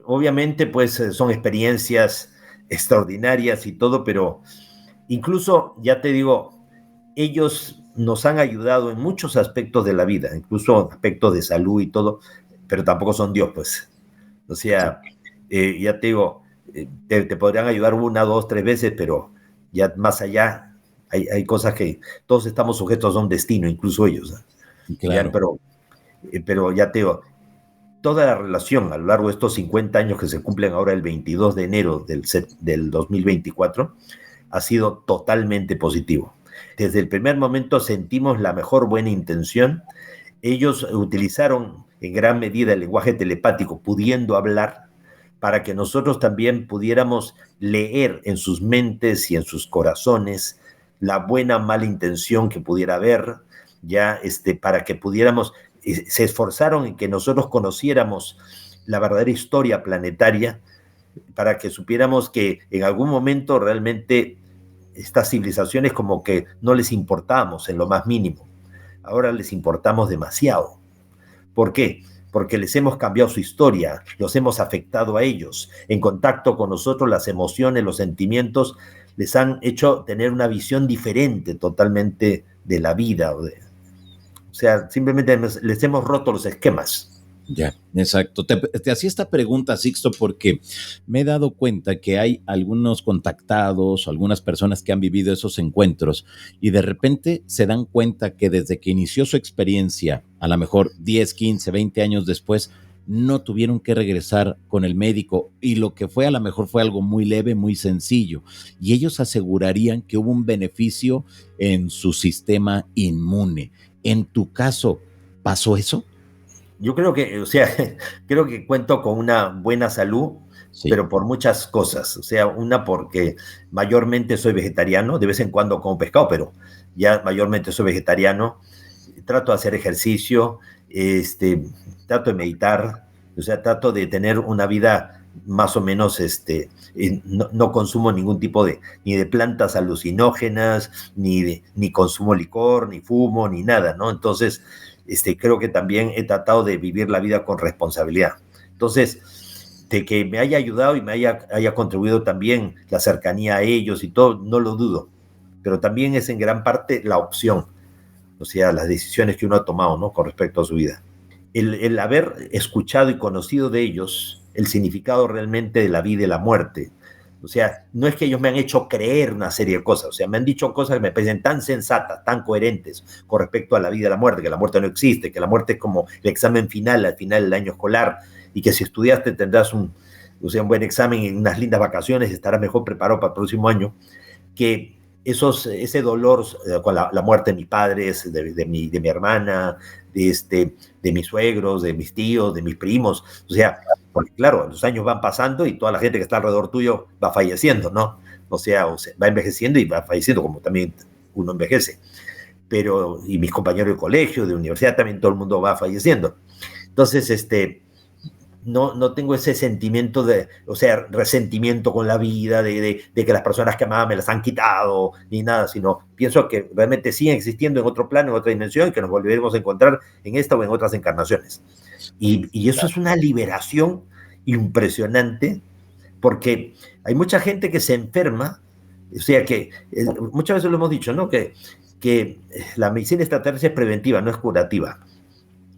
Obviamente, pues son experiencias extraordinarias y todo, pero incluso, ya te digo, ellos nos han ayudado en muchos aspectos de la vida, incluso aspectos de salud y todo, pero tampoco son Dios, pues. O sea, ya te digo, te podrían ayudar una, dos, tres veces, pero ya más allá hay cosas que todos estamos sujetos a un destino, incluso ellos. Claro. Ya, pero ya te digo, toda la relación a lo largo de estos 50 años que se cumplen ahora el 22 de enero del 2024 ha sido totalmente positivo. Desde el primer momento sentimos la mejor buena intención. Ellos utilizaron en gran medida el lenguaje telepático, pudiendo hablar, para que nosotros también pudiéramos leer en sus mentes y en sus corazones la buena o mala intención que pudiera haber, ya para que pudiéramos, se esforzaron en que nosotros conociéramos la verdadera historia planetaria, para que supiéramos que en algún momento realmente estas civilizaciones como que no les importamos en lo más mínimo. Ahora les importamos demasiado. ¿Por qué? Porque les hemos cambiado su historia, los hemos afectado a ellos. En contacto con nosotros, las emociones, los sentimientos les han hecho tener una visión diferente totalmente de la vida. O sea, simplemente les hemos roto los esquemas. Ya, exacto. Te hacía esta pregunta, Sixto, porque me he dado cuenta que hay algunos contactados, algunas personas que han vivido esos encuentros y de repente se dan cuenta que desde que inició su experiencia, a lo mejor 10, 15, 20 años después, no tuvieron que regresar con el médico y lo que fue a lo mejor fue algo muy leve, muy sencillo. Y ellos asegurarían que hubo un beneficio en su sistema inmune. En tu caso, ¿pasó eso? Yo creo que, o sea, creo que cuento con una buena salud, Sí. pero por muchas cosas. O sea, una porque mayormente soy vegetariano, de vez en cuando como pescado, pero ya mayormente soy vegetariano. Trato de hacer ejercicio, trato de meditar, o sea, trato de tener una vida más o menos, no consumo ningún tipo ni de plantas alucinógenas, ni consumo licor, ni fumo, ni nada, ¿no? Entonces, creo que también he tratado de vivir la vida con responsabilidad. Entonces, de que me haya ayudado y me haya contribuido también la cercanía a ellos y todo, no lo dudo, pero también es en gran parte la opción, o sea, las decisiones que uno ha tomado, ¿no? Con respecto a su vida. el haber escuchado y conocido de ellos el significado realmente de la vida y la muerte. O sea, no es que ellos me han hecho creer una serie de cosas, o sea, me han dicho cosas que me parecen tan sensatas, tan coherentes con respecto a la vida y la muerte, que la muerte no existe, que la muerte es como el examen final al final del año escolar, y que si estudiaste tendrás un buen examen y unas lindas vacaciones, estarás mejor preparado para el próximo año, que ese dolor con la muerte de mis padres, de mi hermana, de mis suegros, de mis tíos, de mis primos, o sea, porque claro, los años van pasando y toda la gente que está alrededor tuyo va falleciendo, ¿no? O sea, va envejeciendo y va falleciendo, como también uno envejece. Pero, y mis compañeros de colegio, de universidad, también todo el mundo va falleciendo. Entonces, no tengo ese sentimiento resentimiento con la vida, de que las personas que amaba me las han quitado, ni nada, sino pienso que realmente siguen existiendo en otro plano, en otra dimensión, y que nos volveremos a encontrar en esta o en otras encarnaciones. Y eso es una liberación impresionante, porque hay mucha gente que se enferma, o sea que muchas veces lo hemos dicho, ¿no? Que la medicina extraterrestre es preventiva, no es curativa.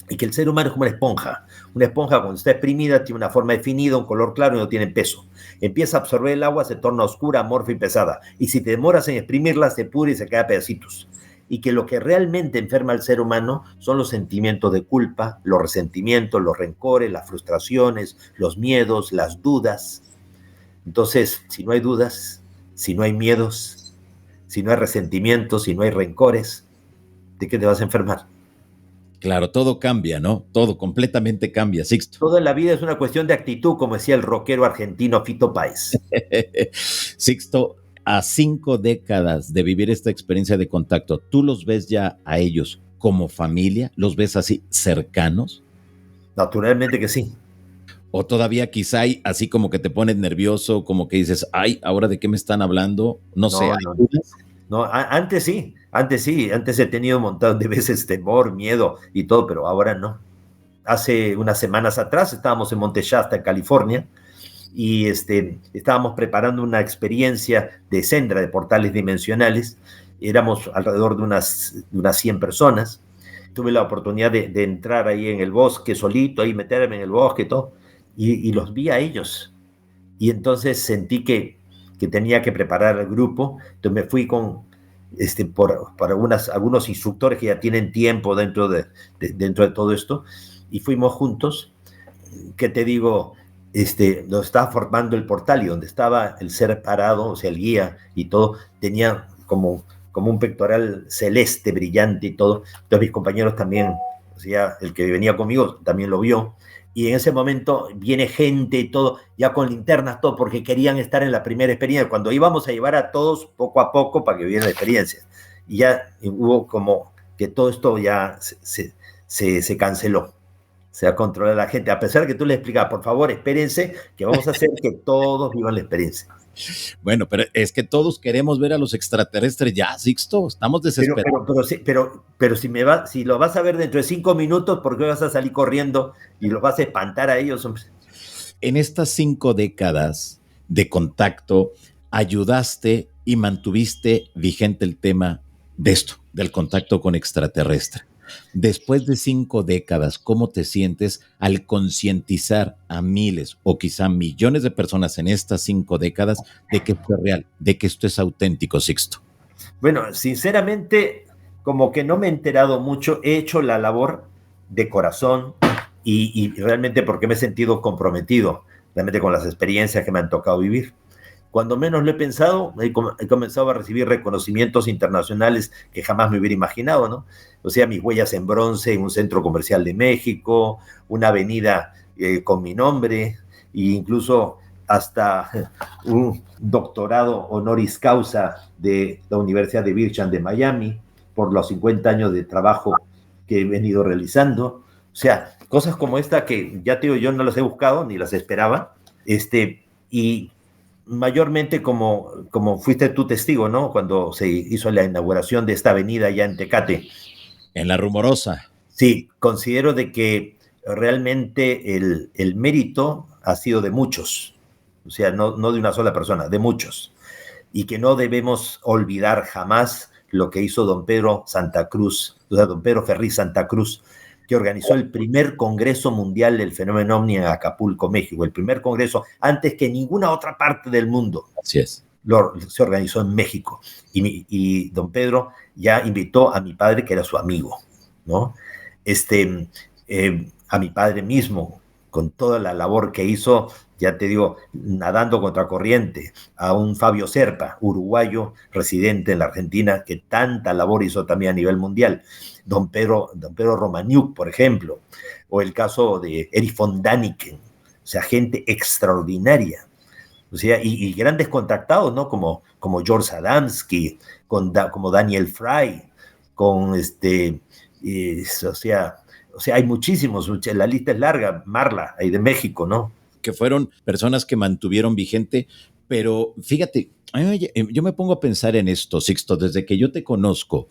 Y que el ser humano es como una esponja. Una esponja cuando está exprimida tiene una forma definida, un color claro y no tiene peso. Empieza a absorber el agua, se torna oscura, amorfa y pesada. Y si te demoras en exprimirla, se pudre y se queda a pedacitos. Y que lo que realmente enferma al ser humano son los sentimientos de culpa, los resentimientos, los rencores, las frustraciones, los miedos, las dudas. Entonces, si no hay dudas, si no hay miedos, si no hay resentimientos, si no hay rencores, ¿de qué te vas a enfermar? Claro, todo cambia, ¿no? Todo completamente cambia, Sixto. Toda la vida es una cuestión de actitud, como decía el rockero argentino Fito Páez. Sixto, a 5 décadas de vivir esta experiencia de contacto, ¿tú los ves ya a ellos como familia? ¿Los ves así cercanos? Naturalmente que sí. ¿O todavía quizá hay así como que te pones nervioso, como que dices, ay, ¿ahora de qué me están hablando? No sé, ¿hay dudas? No, antes sí, antes he tenido un montón de veces temor, miedo y todo, pero ahora no. Hace unas semanas atrás estábamos en Monte Shasta, en California, y estábamos preparando una experiencia de Sendra, de portales dimensionales. Éramos alrededor de unas 100 personas. Tuve la oportunidad de entrar ahí en el bosque solito, ahí meterme en el bosque y todo, y los vi a ellos. Y entonces sentí que tenía que preparar al grupo. Entonces me fui por algunos instructores que ya tienen tiempo dentro de todo esto, y fuimos juntos. ¿Qué te digo? Nos estaba formando el portal, y donde estaba el ser parado, o sea, el guía y todo, tenía como un pectoral celeste, brillante y todo. Entonces mis compañeros también, o sea, el que venía conmigo también lo vio. Y en ese momento viene gente y todo, ya con linternas, todo, porque querían estar en la primera experiencia, cuando íbamos a llevar a todos poco a poco para que vieran la experiencia. Y ya hubo como que todo esto ya se canceló. Se ha controlado la gente, a pesar de que tú le explicas, por favor, espérense, que vamos a hacer que todos vivan la experiencia. Bueno, pero es que todos queremos ver a los extraterrestres ya, Sixto, estamos desesperados. Pero si lo vas a ver dentro de 5 minutos, ¿por qué vas a salir corriendo y los vas a espantar a ellos, hombre? En estas 5 décadas de contacto, ayudaste y mantuviste vigente el tema de esto, del contacto con extraterrestre. Después de 5 décadas, ¿cómo te sientes al concientizar a miles o quizá millones de personas en estas 5 décadas de que esto es real, de que esto es auténtico, Sixto? Bueno, sinceramente, como que no me he enterado mucho, he hecho la labor de corazón y realmente porque me he sentido comprometido realmente con las experiencias que me han tocado vivir. Cuando menos lo he pensado, he comenzado a recibir reconocimientos internacionales que jamás me hubiera imaginado, ¿no? O sea, mis huellas en bronce en un centro comercial de México, una avenida con mi nombre, e incluso hasta un doctorado honoris causa de la Universidad de Bircham de Miami por los 50 años de trabajo que he venido realizando. O sea, cosas como esta que ya te digo, yo no las he buscado ni las esperaba. Y mayormente como fuiste tú testigo, ¿no? Cuando se hizo la inauguración de esta avenida allá en Tecate. En La Rumorosa. Sí, considero de que realmente el mérito ha sido de muchos, o sea, no de una sola persona, de muchos, y que no debemos olvidar jamás lo que hizo don Pedro Santa Cruz, o sea, don Pedro Ferriz Santa Cruz, que organizó el primer Congreso Mundial del Fenómeno OVNI en Acapulco, México, el primer congreso antes que ninguna otra parte del mundo. Así es. Se organizó en México. Y don Pedro ya invitó a mi padre, que era su amigo, ¿no? A mi padre mismo, con toda la labor que hizo, ya te digo, nadando contra corriente, a un Fabio Serpa, uruguayo, residente en la Argentina, que tanta labor hizo también a nivel mundial. Don Pedro Romaniuk, por ejemplo, o el caso de Erich von Däniken, o sea, gente extraordinaria. O sea, y grandes contactados, ¿no? Como George Adamski, como Daniel Fry, o sea, hay muchísimos, la lista es larga, Marla, ahí de México, ¿no? Que fueron personas que mantuvieron vigente, pero fíjate, yo me pongo a pensar en esto, Sixto, desde que yo te conozco,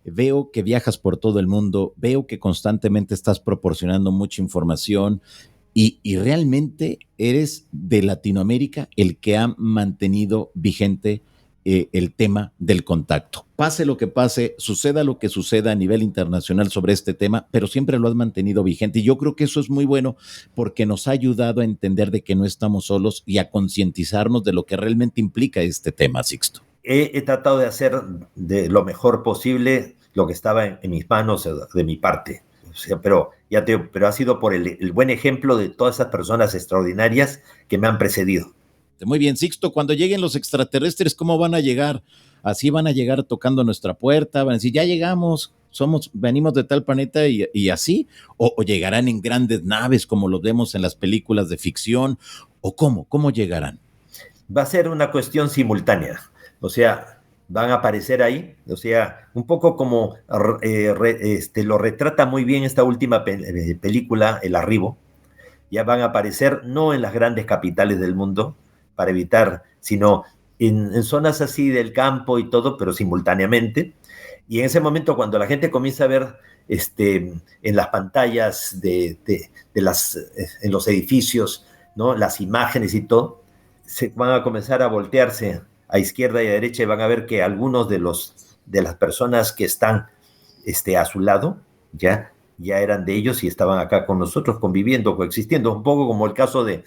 veo que viajas por todo el mundo, veo que constantemente estás proporcionando mucha información y realmente eres de Latinoamérica el que ha mantenido vigente el tema del contacto. Pase lo que pase, suceda lo que suceda a nivel internacional sobre este tema, pero siempre lo has mantenido vigente. Y yo creo que eso es muy bueno porque nos ha ayudado a entender de que no estamos solos y a concientizarnos de lo que realmente implica este tema, Sixto. He tratado de hacer de lo mejor posible lo que estaba en mis manos de mi parte. O sea, pero ha sido por el buen ejemplo de todas esas personas extraordinarias que me han precedido. Muy bien, Sixto, cuando lleguen los extraterrestres, ¿cómo van a llegar? ¿Así van a llegar tocando nuestra puerta? ¿Van a decir, ya llegamos, venimos de tal planeta y así? ¿O llegarán en grandes naves como los vemos en las películas de ficción? ¿O cómo llegarán? Va a ser una cuestión simultánea. O sea, van a aparecer ahí, o sea, un poco como lo retrata muy bien esta última película, El Arribo. Ya van a aparecer no en las grandes capitales del mundo, para evitar, sino en zonas así del campo y todo, pero simultáneamente. Y en ese momento, cuando la gente comienza a ver en las pantallas en los edificios, ¿no? Las imágenes y todo, se van a comenzar a voltearse a izquierda y a derecha y van a ver que algunos de las personas que están a su lado ya eran de ellos y estaban acá con nosotros conviviendo, coexistiendo, un poco como el caso de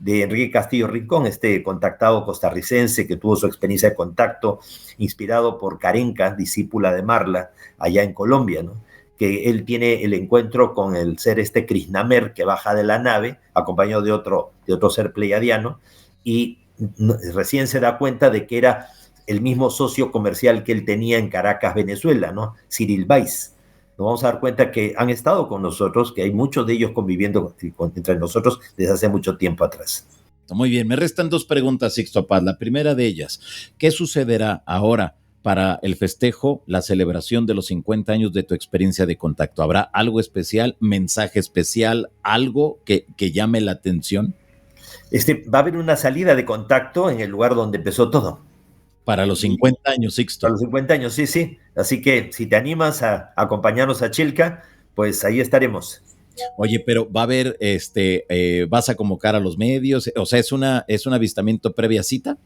Enrique Castillo Rincón, contactado costarricense que tuvo su experiencia de contacto, inspirado por Karenka, discípula de Marla, allá en Colombia, ¿no? Que él tiene el encuentro con el ser Krishnamer, que baja de la nave, acompañado de otro ser pleiadiano, y recién se da cuenta de que era el mismo socio comercial que él tenía en Caracas, Venezuela, ¿no? Cyril Weiss. Nos vamos a dar cuenta que han estado con nosotros, que hay muchos de ellos conviviendo entre nosotros desde hace mucho tiempo atrás. Muy bien, me restan dos preguntas, Sixto Paz. La primera de ellas, ¿qué sucederá ahora para el festejo, la celebración de los 50 años de tu experiencia de contacto? ¿Habrá algo especial, mensaje especial, algo que llame la atención? Va a haber una salida de contacto en el lugar donde empezó todo. Para los 50 años, Sixto. Para los 50 años, sí. Así que si te animas a acompañarnos a Chilca, pues ahí estaremos. Oye, pero va a haber, vas a convocar a los medios, o sea, ¿es un avistamiento previa cita?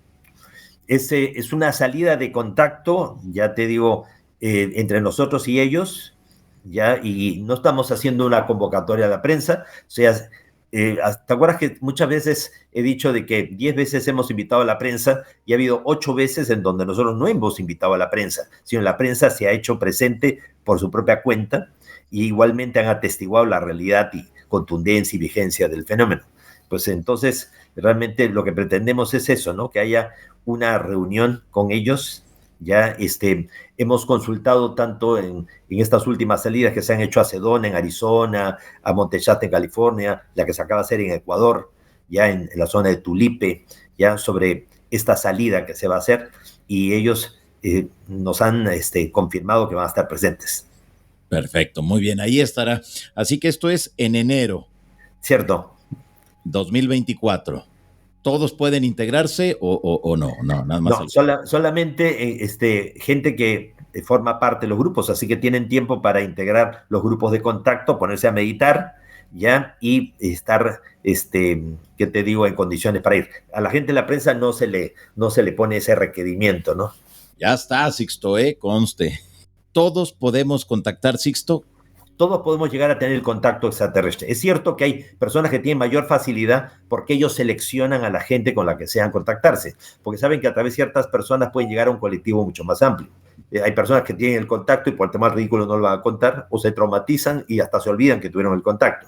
Es una salida de contacto, ya te digo, entre nosotros y ellos, ya, y no estamos haciendo una convocatoria a la prensa, o sea, ¿te acuerdas que muchas veces he dicho de que 10 veces hemos invitado a la prensa y ha habido 8 veces en donde nosotros no hemos invitado a la prensa, sino la prensa se ha hecho presente por su propia cuenta y igualmente han atestiguado la realidad y contundencia y vigencia del fenómeno? Pues entonces realmente lo que pretendemos es eso, ¿no? Que haya una reunión con ellos. Ya hemos consultado tanto en estas últimas salidas que se han hecho a Sedona, en Arizona, a Monte Shasta, en California, la que se acaba de hacer en Ecuador, ya en la zona de Tulipe, ya sobre esta salida que se va a hacer, y ellos nos han confirmado que van a estar presentes. Perfecto, muy bien, ahí estará. Así que esto es en enero. Cierto. 2024. ¿Todos pueden integrarse o no? No, nada más. No, solamente gente que forma parte de los grupos, así que tienen tiempo para integrar los grupos de contacto, ponerse a meditar, ¿ya? Y estar, ¿qué te digo?, en condiciones para ir. A la gente de la prensa no se le pone ese requerimiento, ¿no? Ya está, Sixto, conste. ¿Todos podemos contactar, Sixto? todos podemos llegar a tener el contacto extraterrestre. Es cierto que hay personas que tienen mayor facilidad porque ellos seleccionan a la gente con la que desean contactarse, porque saben que a través de ciertas personas pueden llegar a un colectivo mucho más amplio. Hay personas que tienen el contacto y por el tema ridículo no lo van a contar, o se traumatizan y hasta se olvidan que tuvieron el contacto.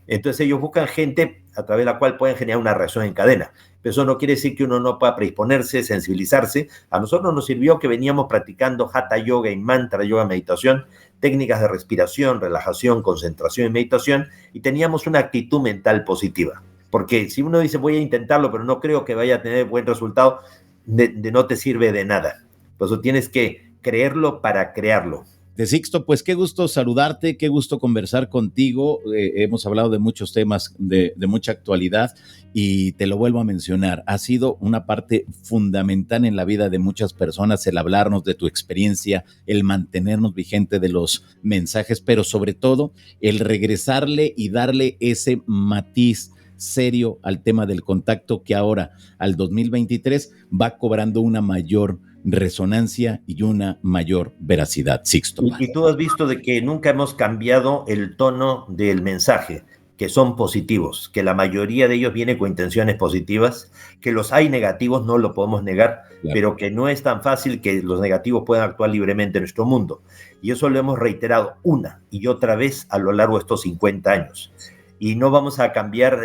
Entonces ellos buscan gente a través de la cual pueden generar una reacción en cadena. Pero eso no quiere decir que uno no pueda predisponerse, sensibilizarse. A nosotros nos sirvió que veníamos practicando Hatha Yoga y Mantra Yoga, meditación, técnicas de respiración, relajación, concentración y meditación, y teníamos una actitud mental positiva. Porque si uno dice voy a intentarlo, pero no creo que vaya a tener buen resultado, no te sirve de nada. Por eso tienes que creerlo para crearlo. De Sixto, pues qué gusto saludarte, qué gusto conversar contigo. Hemos hablado de muchos temas de mucha actualidad y te lo vuelvo a mencionar. Ha sido una parte fundamental en la vida de muchas personas el hablarnos de tu experiencia, el mantenernos vigente de los mensajes, pero sobre todo el regresarle y darle ese matiz serio al tema del contacto que ahora al 2023 va cobrando una mayor resonancia y una mayor veracidad, Sixto. Y tú has visto de que nunca hemos cambiado el tono del mensaje, que son positivos, que la mayoría de ellos viene con intenciones positivas, que los hay negativos, no lo podemos negar, claro, pero que no es tan fácil que los negativos puedan actuar libremente en nuestro mundo. Y eso lo hemos reiterado una y otra vez a lo largo de estos 50 años. Y no vamos a cambiar,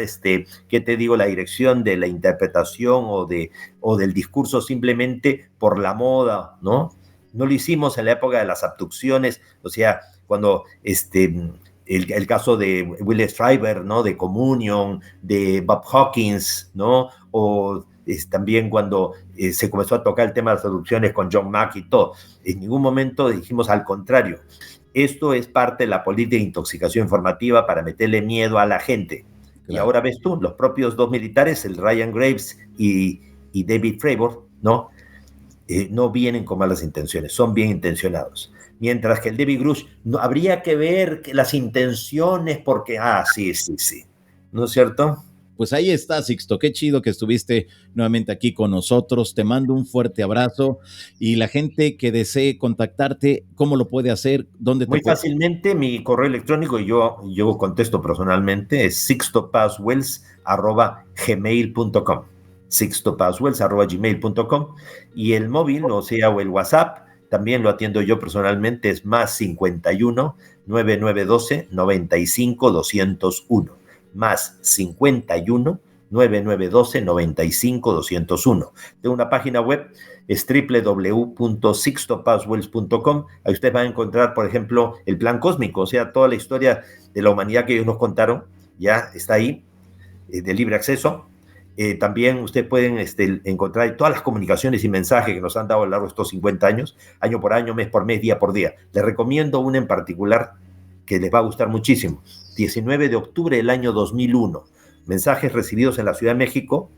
¿qué te digo?, la dirección de la interpretación o del discurso simplemente por la moda, ¿no? No lo hicimos en la época de las abducciones, o sea, cuando el caso de Will Stryber, ¿no?, de Communion, de Bob Hawkins, ¿no?, o también cuando se comenzó a tocar el tema de las abducciones con John Mack y todo. En ningún momento dijimos al contrario. Esto es parte de la política de intoxicación informativa para meterle miedo a la gente. Claro. Y ahora ves tú, los propios dos militares, el Ryan Graves y David Fravor, ¿no? No vienen con malas intenciones, son bien intencionados. Mientras que el David Grush, no, habría que ver que las intenciones porque, sí, ¿no es cierto? Pues ahí está, Sixto, qué chido que estuviste nuevamente aquí con nosotros, te mando un fuerte abrazo y la gente que desee contactarte, ¿cómo lo puede hacer? ¿Dónde te Muy fácilmente, mi correo electrónico, yo contesto personalmente, es sixtopaswells@gmail.com, sixtopaswells@gmail.com, y el móvil, o el WhatsApp, también lo atiendo yo personalmente, es +51 9912 95 201. Más 51 9912 95 201. Tengo una página web, es www.sixtopaswells.com. Ahí ustedes van a encontrar, por ejemplo, el plan cósmico, o sea, toda la historia de la humanidad que ellos nos contaron, ya está ahí, de libre acceso. También ustedes pueden encontrar todas las comunicaciones y mensajes que nos han dado a lo largo de estos 50 años, año por año, mes por mes, día por día. Les recomiendo una en particular que les va a gustar muchísimo. 19 de octubre del año 2001, mensajes recibidos en la Ciudad de México,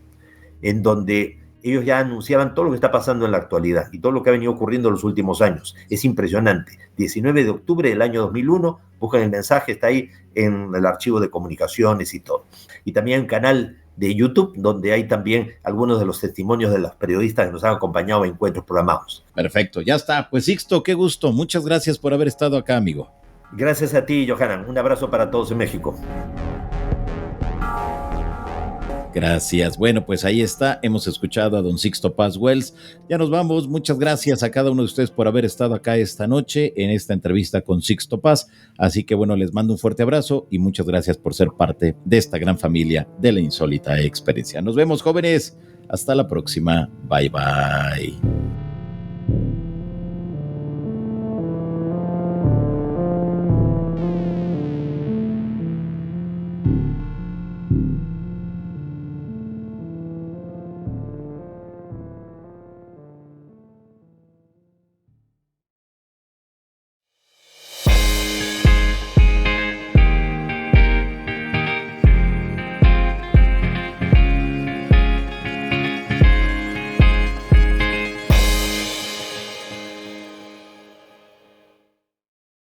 en donde ellos ya anunciaban todo lo que está pasando en la actualidad y todo lo que ha venido ocurriendo en los últimos años. Es impresionante. 19 de octubre del año 2001, buscan el mensaje, está ahí en el archivo de comunicaciones y todo. Y también un canal de YouTube, donde hay también algunos de los testimonios de los periodistas que nos han acompañado en encuentros programados. Perfecto, ya está. Pues Sixto, qué gusto. Muchas gracias por haber estado acá, amigo. Gracias a ti, Johanan. Un abrazo para todos en México. Gracias. Bueno, pues ahí está. Hemos escuchado a don Sixto Paz Wells. Ya nos vamos. Muchas gracias a cada uno de ustedes por haber estado acá esta noche en esta entrevista con Sixto Paz. Así que bueno, les mando un fuerte abrazo y muchas gracias por ser parte de esta gran familia de la insólita experiencia. Nos vemos, jóvenes. Hasta la próxima. Bye, bye.